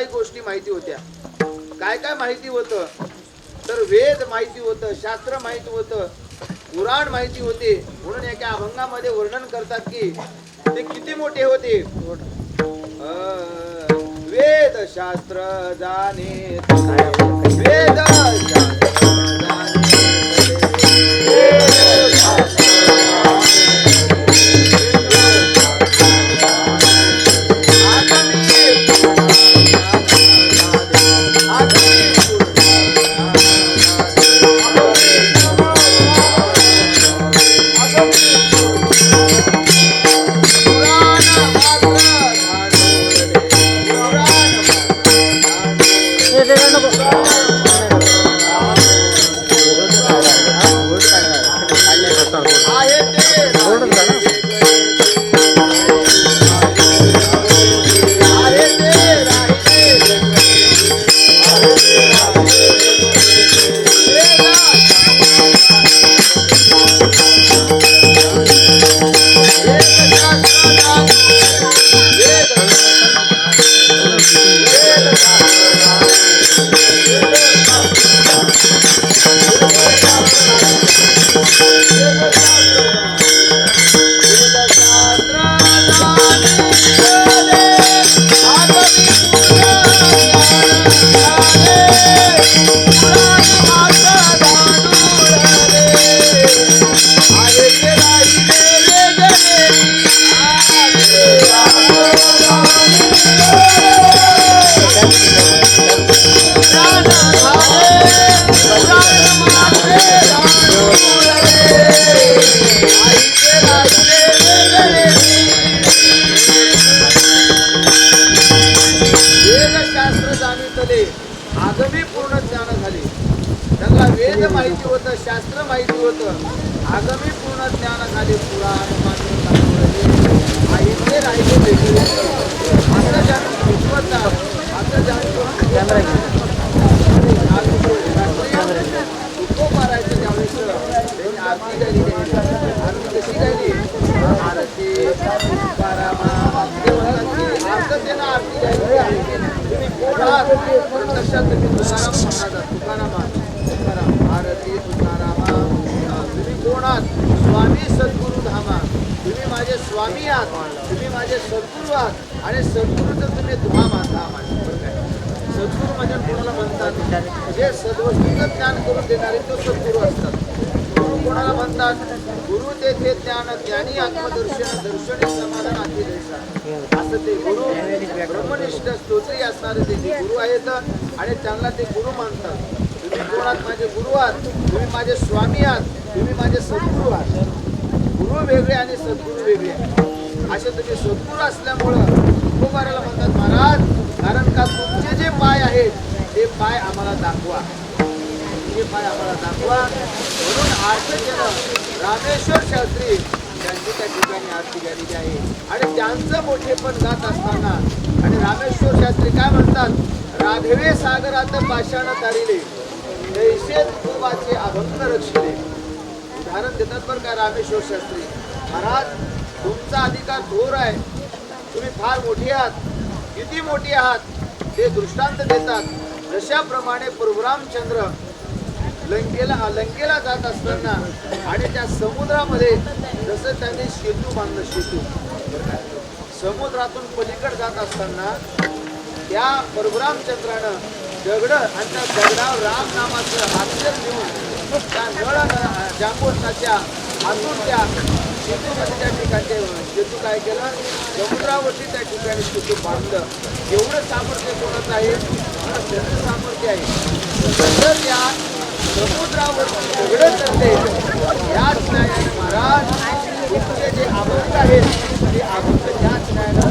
काही गोष्टी माहिती होत्या. काय काय माहिती होतं तर वेद माहिती होतं, शास्त्र माहिती होतं, पुराण माहिती होते. म्हणून एका अभंगामध्ये वर्णन करतात की ते किती मोठे होते. वेद शास्त्र जाणे वेद आगमी पूर्ण ज्ञान झाले. त्यांना वेद माहिती होतं, शास्त्र माहिती होतं, आगमी पूर्ण ज्ञान झाले. पुराण मात्र आईचे राहिले वेगळे. आता जाणून विश्वता आता जाणून मारायचं त्यावेळेस त्यांनी आरती गायली. आरती कशी गायली? आरती आरतेनं आरती गायली आहे. प्रत्यक्षात तुम्ही तुकाराम म्हणतात. तुकाराम आरती तुकारामा तुम्ही कोण आहात? स्वामी सद्गुरु धामा. तुम्ही माझे स्वामी आहात, तुम्ही माझे सद्गुरू आहात आणि सद्गुरूचं तुम्ही धाम आहात. सद्गुरू म्हणजे कोणाला म्हणतात? जे सद्वस्तूचं ज्ञान करून देणारे तो सद्गुरू असतात. गुरु कोणाला म्हणतात? गुरु तेथे ज्ञान ज्ञानी आत्मदर्शन दर्शनी समाधान अतिदेशा. असं ते गुरु ब्रह्मनिष्ठ स्तोत्री असणारे ते गुरु आहेत आणि त्यांना ते गुरु मानतात. तुम्ही कोण आहात? माझे गुरु आहात, तुम्ही माझे स्वामी आहात, तुम्ही माझे सद्गुरू आहात. गुरु वेगळे आणि सद्गुरू वेगळे असे तुम्ही सद्गुरू असल्यामुळं तुकोबाराला म्हणतात महाराज, कारण का तुमचे जे पाय आहेत ते पाय आम्हाला दाखवा, ते पाय आम्हाला दाखवा. म्हणून आरती केलं. रामेश्वर शास्त्री त्यांची त्या ठिकाणी आरती झालेली आहे आणि त्यांचं मोठेपण गात असताना आणि रामेश्वर शास्त्री काय म्हणतात? राघवे सागरात पाषाण तारिले जैसे तुकोबाचे अभंग रक्षिले. उदाहरण देतात बरं का रामेश्वर शास्त्री महाराज, तुमचा अधिकार थोर आहे, तुम्ही फार मोठी आहात. किती मोठी आहात ते दृष्टांत देतात. जशाप्रमाणे परशुरामचंद्र लंकेला जात असताना आणि त्या समुद्रामध्ये जसं त्यांनी सेतू बांधलं, सेतू समुद्रातून पलीकडे जात असताना त्या परशुरामचंद्रानं दगड आणि त्या दगडावर राम नामाचं अक्षर घेऊन त्या नळ जांबोटाच्या हातून त्या सेतूमध्ये त्या ठिकाणी सेतू काय केलं? समुद्रावरती त्या ठिकाणी सेतू बांधलं. एवढं सामर्थ्य कोणाचं आहे? सामर्थ्य आहे. तर या समुद्रावरती दगड चालले याच न्यायाने महाराज तुमचे जे अभंग आहेत ते अभंग याच न्यायाने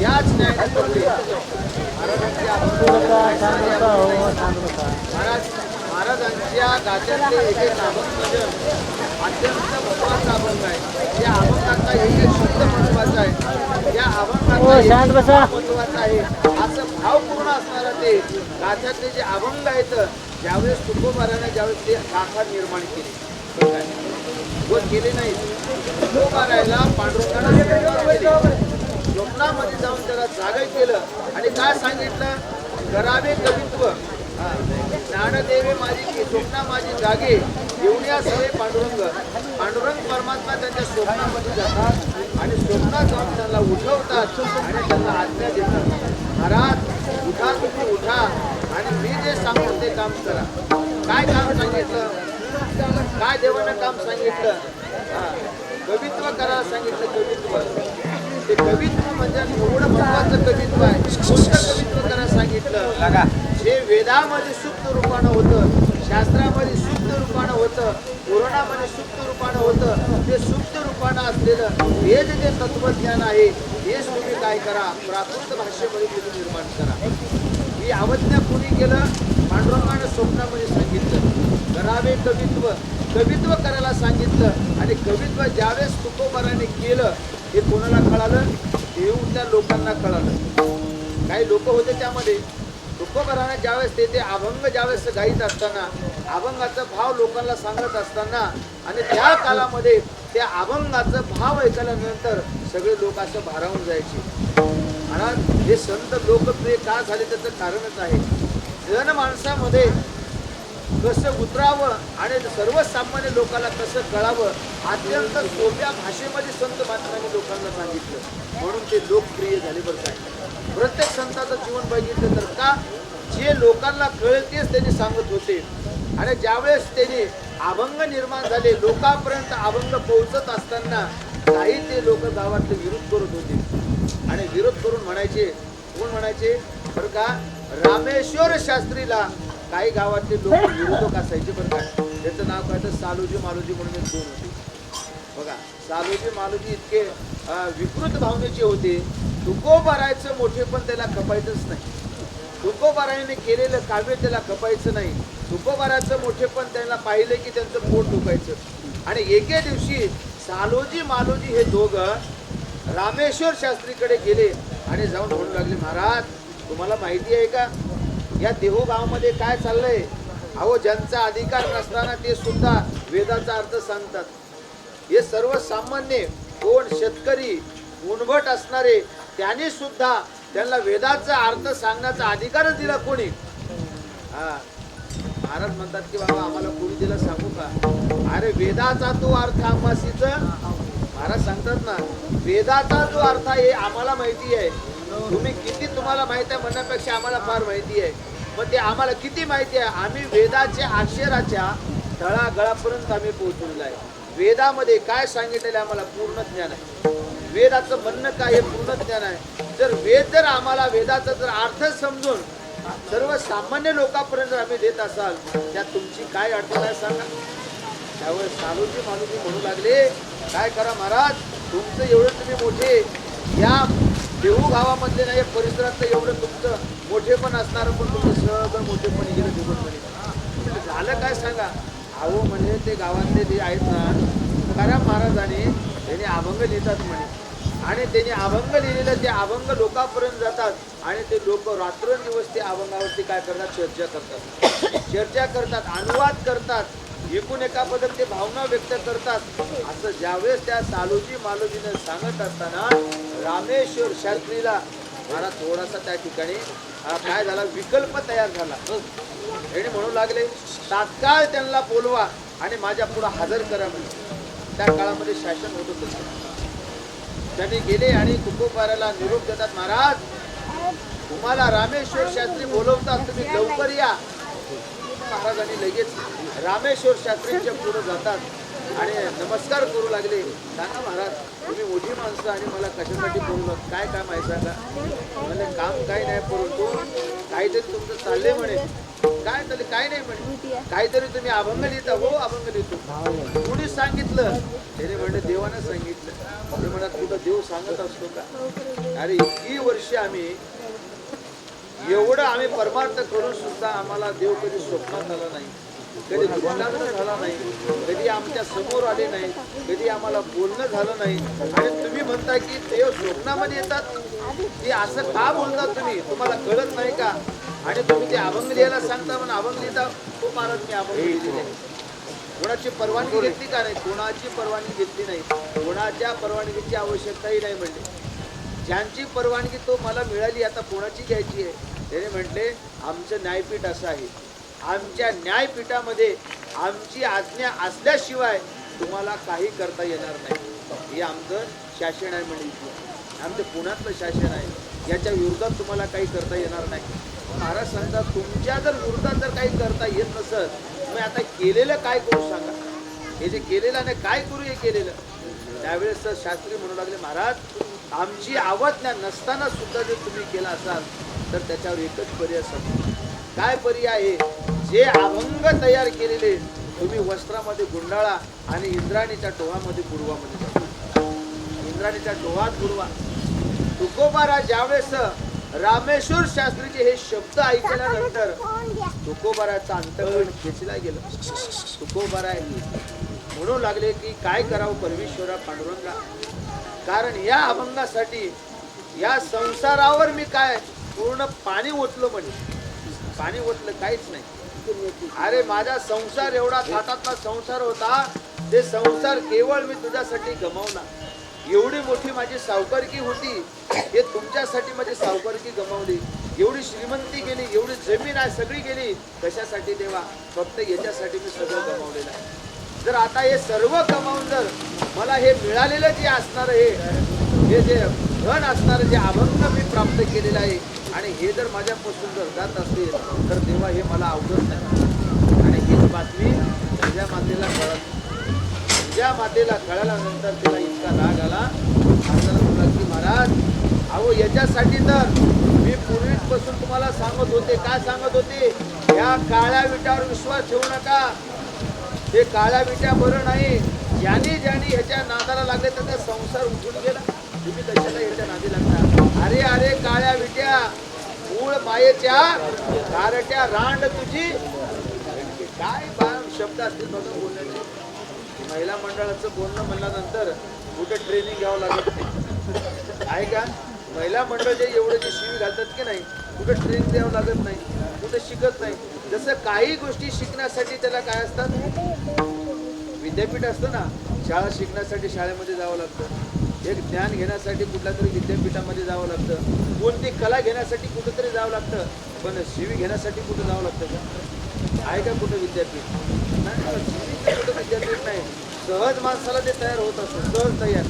याच न्यायाने पडले. महाराजांच्या गात्यातले एक एक अभंग अत्यंत महत्वाचा अभंग आहे. या अभंगाचा एक एक शब्द महत्वाचा आहे. या अभंगाचा महत्वाचा आहे असं भावपूर्ण असणारं ते गाथ्यातले जे अभंग आहेत. ज्यावेळेस तुकोबाराने ज्यावेळेस ते गाथा निर्माण केली व केले नाही, तुकोबारायला पांडुरंगाने स्वप्नामध्ये जाऊन त्याला जागे केलं आणि काय सांगितलं, करावे कवित्व. ज्ञानदेवे माझी स्वप्ना माझी जागे येऊन सवय पांडुरंग. पांडुरंग परमात्मा त्यांच्या स्वप्नामध्ये जातात आणि स्वप्नात जाऊन त्यांना उठवतात आणि त्यांना आज्ञा देतात, महाराज उठा, तुम्ही उठा आणि मी जे सांगतो ते काम करा. काय काम सांगितलं, काय देवानं काम सांगितलं, कवित्व करायला सांगितलं. कवित्व, ते कवित्व म्हणजे एवढं महत्वाचं कवित्व आहे. कोणतं कवित्व करायला सांगितलं, जे वेदामध्ये सुप्त रूपानं होतं, शास्त्रामध्ये सुप्त रूपानं होतं, पुराणामध्ये सुप्त रूपानं होतं, ते सुप्त रूपानं असलेलं हे जे तत्वज्ञान आहे हेच तुम्ही काय करा, प्राकृत भाषेमध्ये तुम्ही निर्माण करा. ही अवज्ञा कोणी केलं, पांडुरंगानं स्वप्नामध्ये सांगितलं, करावे कवित्व. कवित्व करायला सांगितलं आणि कवित्व ज्यावेळेस तुकोबाराने केलं हे कोणाला कळालं, देऊच्या लोकांना कळालं. काही लोक होते त्यामध्ये. तुकोबाराने ज्यावेळेस ते अभंग ज्यावेळेस गाईत असताना, अभंगाचा भाव लोकांना सांगत असताना आणि त्या काळामध्ये त्या अभंगाचा भाव ऐकल्यानंतर सगळे लोक असं भारावून जायचे. महाराज हे संत लोकप्रिय का झाले त्याचं कारणच आहे, जन माणसामध्ये कसं उतरावं आणि सर्वसामान्य लोकांना कसं कळावं, अत्यंत सोप्या भाषेमध्ये संत महात्म्यांनी लोकांना सांगितलं, म्हणून ते लोकप्रिय झाले. बरं काय, प्रत्येक संताचं जीवन बघितलं तर का, जे लोकांना कळतेच त्यांनी सांगत होते. आणि ज्यावेळेस त्यांनी अभंग निर्माण झाले, लोकांपर्यंत अभंग पोहोचत असताना काही ते लोक गावातले विरोध करत होते आणि विरोध करून म्हणायचे, कोण म्हणायचे बरं का, रामेश्वर शास्त्रीला काही गावातले लोक विरोधक असायचे. बरं का, त्याचं नाव काय तर सालूजी मालूजी म्हणून एक दोन होते. बघा, सालूजी मालूजी इतके विकृत भावनेचे होते. तुकोबारायचं मोठे पण त्याला खपायचंच नाही, तुकोबाराने केलेलं काव्य त्याला खपायचं नाही, तुकोबाराचं मोठे पण त्यांना पाहिले की त्यांचं पोट दुखायचं. आणि एके दिवशी सालोजी मालोजी हे दोघं रामेश्वर शास्त्रीकडे गेले आणि जाऊन म्हणू लागले, महाराज तुम्हाला माहिती आहे का, या देहू गावामध्ये काय चाललंय, अहो ज्यांचा अधिकार नसताना ते सुद्धा वेदाचा अर्थ सांगतात. हे सर्वसामान्य कोण शेतकरी उणभट असणारे त्यांनी सुद्धा त्यांना वेदाचा अर्थ सांगण्याचा अधिकारच दिला कोणी. महाराज म्हणतात की बाबा आम्हाला कोणी दिला सांगू का, अरे वेदाचा तो अर्थ आम्हासीच, महाराज सांगतात ना, वेदाचा जो अर्थ आहे आम्हाला माहिती आहे, तुम्ही किती तुम्हाला माहिती आहे म्हणण्यापेक्षा आम्हाला फार माहिती आहे. पण ते आम्हाला किती माहिती आहे, आम्ही वेदाच्या अक्षराच्या तळागळापर्यंत आम्ही पोहोचलेलो आहे. वेदामध्ये काय सांगितलेलं आम्हाला पूर्ण ज्ञान आहे, वेदाचं म्हणणं काय हे पूर्ण ज्ञान आहे. जर वेद जर आम्हाला वेदाचा जर अर्थ समजून सर्वसामान्य लोकांपर्यंत आम्ही देत असाल, त्यात तुमची काय अडचण आहे सांगा. त्यावेळेस सालूजी मालूजी म्हणू लागले, काय करा महाराज, तुमचं एवढं तुम्ही मोठे या देहू गावामधले नाही, परिसरातलं एवढं तुमचं मोठेपण असणारं पण तुमचं सगळं मोठेपण गेलं निघून झालं काय सांगा. अहो म्हणजे ते गावातले जे आहेत ना, तुकाराम महाराजांनी त्यांनी अभंग लिहितात म्हणे, आणि त्यांनी अभंग लिहिलेलं ते अभंग लोकांपर्यंत जातात आणि ते लोक रात्रंदिवस ते अभंगावरती काय करतात, चर्चा करतात, अनुवाद करतात, एकूण एका पद्धत ते भावना व्यक्त करतात. असं ज्यावेळेस त्या सालूजी मालोजीने सांगत असताना रामेश्वर शास्त्रीला मला थोडासा त्या ठिकाणी काय झाला, विकल्प तयार झाला. आणि म्हणू लागले, तात्काळ त्यांना बोलवा आणि माझ्या पुढे हजर करा म्हणजे. त्या काळामध्ये शासन होत होतं. त्यांनी गेले आणि तुकोबाराला निरोप देतात, महाराज तुम्हाला रामेश्वर शास्त्री बोलवतात, तुम्ही लवकर या. महाराजांनी लगेच रामेश्वर शास्त्रींच्या पुढे जातात आणि नमस्कार करू लागले. सांगा महाराज, तुम्ही मोठी माणसं आणि मला कशासाठी बोलवलं, काय काम आहे सांगा. म्हणजे काम काय नाही, परंतु काहीतरी तुमचं चाललंय म्हणे. काय चालले, काय नाही म्हणे, काहीतरी तुम्ही अभंग लिहिता. हो अभंग लिहितो. कुणी सांगितलं, त्याने म्हणलं देवानं सांगितलं. ते म्हणत कुठं देव सांगत असतो का, अरे इतकी वर्ष आम्ही एवढं आम्ही परमार्थ करून सुद्धा आम्हाला देव कधी स्वप्नात आला नाही, कधी दृष्टांत झाला नाही, कधी आमच्या समोर आले नाही, कधी आम्हाला बोलणं झालं नाही. आणि तुम्ही म्हणता की देव स्वप्नामध्ये येतात, ते असं का बोलता तुम्ही, तुम्हाला कळत नाही का. आणि तुम्ही ते अभंग लिहायला सांगता म्हणून अभंग लिहिता. तो महाराज मी अभंग लिहिली नाही, कोणाची परवानगी घेतली का नाही, कोणाची परवानगी घेतली नाही, कोणाच्या परवानगीची आवश्यकताही नाही म्हणली. ज्यांची परवानगी तो मला मिळाली, आता कोणाची घ्यायची आहे? त्याने म्हटले आमचं न्यायपीठ असं आहे, आमच्या न्यायपीठामध्ये आमची आज्ञा असल्याशिवाय तुम्हाला काही करता येणार नाही. हे आमचं शासन आहे म्हणजे, आमचं पुण्यातलं शासन आहे, याच्या विरोधात तुम्हाला काही करता येणार नाही. महाराज सांगतात तुमच्या जर विरोधात जर काही करता येत नसत मग आता केलेलं काय करू सांगा. हे जे केलेलं नाही काय करू हे केलेलं. त्यावेळेस शास्त्री म्हणू लागले महाराज आमची आज्ञा नसताना सुद्धा जर तुम्ही केला असाल तर त्याच्यावर एकच पर्याय समजा. काय पर्याय आहे? जे अभंग तयार केलेले तुम्ही वस्त्रामध्ये गुंडाळा आणि इंद्राणीच्या डोहामध्ये बुडवामध्ये जा. इंद्राणीच्या डोहात बुडवा. तुकोबारा ज्यावेळेस रामेश्वर शास्त्रीचे हे शब्द ऐकल्यानंतर तुकोबाराचा अंतःकरण खेचला गेलं. तुकोबारा म्हणू लागले की काय करावं परमेश्वरा पांडुरंगा, कारण या अभंगासाठी या संसारावर मी काय पूर्ण पाणी ओतलं म्हणे. पाणी ओतलं काहीच नाही. अरे माझा संसार एवढा थाटातला संसार होता, ते संसार केवळ मी तुझ्यासाठी गमावला. एवढी मोठी माझी सावकारकी होती, हे तुमच्यासाठी माझी सावकारकी गमावली. एवढी श्रीमंती गेली, एवढी जमीन आहे सगळी गेली. कशासाठी देवा? फक्त याच्यासाठी मी सगळं गमावलेलं आहे. जर आता हे सर्व कमावून जर मला हे मिळालेलं जे असणार हे जे धन असणार जे अभंग मी प्राप्त केलेलं आहे आणि हे जर माझ्यापासून जर जात असेल तर देवा हे मला आवडत नाही. आणि हीच बातमी तुझ्या मातेला कळत. तुझ्या मातेला कळाल्यानंतर तिला इतका राग आला. की महाराज अहो याच्यासाठी तर मी पूर्वीपासून तुम्हाला सांगत होते. काय सांगत होते? या काळ्या विटावर विश्वास ठेवू नका. हे काळ्या विट्या बरं नाही. ज्याने ह्याच्या नादाला लागले त्याचा संसार उठून गेला. तुम्ही कशाला ह्याच्या नादी लागता? अरे अरे काळ्या विट्या मूळ मायेच्या कारट्या रांड तुझी. काय शब्द असतील बघा बोलण्याचे. महिला मंडळाचं बोलणं म्हणल्यानंतर कुठे ट्रेनिंग घ्यावं लागत नाही आहे का? महिला मंडळ जे एवढे जे शिवी घालतात की नाही, कुठे ट्रेनिंग द्यावं लागत नाही, कुठे शिकत नाही. जसं काही गोष्टी शिकण्यासाठी त्याला काय असतात? विद्यापीठ असतं ना. शाळा शिकण्यासाठी शाळेमध्ये जावं लागतं. एक ज्ञान घेण्यासाठी कुठल्या तरी विद्यापीठामध्ये जावं लागतं. कोणती कला घेण्यासाठी कुठेतरी जावं लागतं. पण शिवी घेण्यासाठी कुठं जावं लागतं का? आहे का कुठं विद्यापीठ? नाही, कुठं विद्यापीठ नाही. सहज माणसाला ते तयार होत असतं. सहज तयार.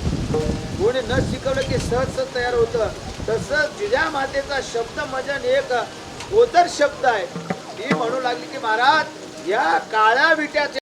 कोणी न शिकवलं की सहज तयार होतं. तसंच जिजा मातेचा शब्द म्हणजे एक ओतर शब्द आहे. ती म्हणू लागली की महाराज या काळ्या विट्याचे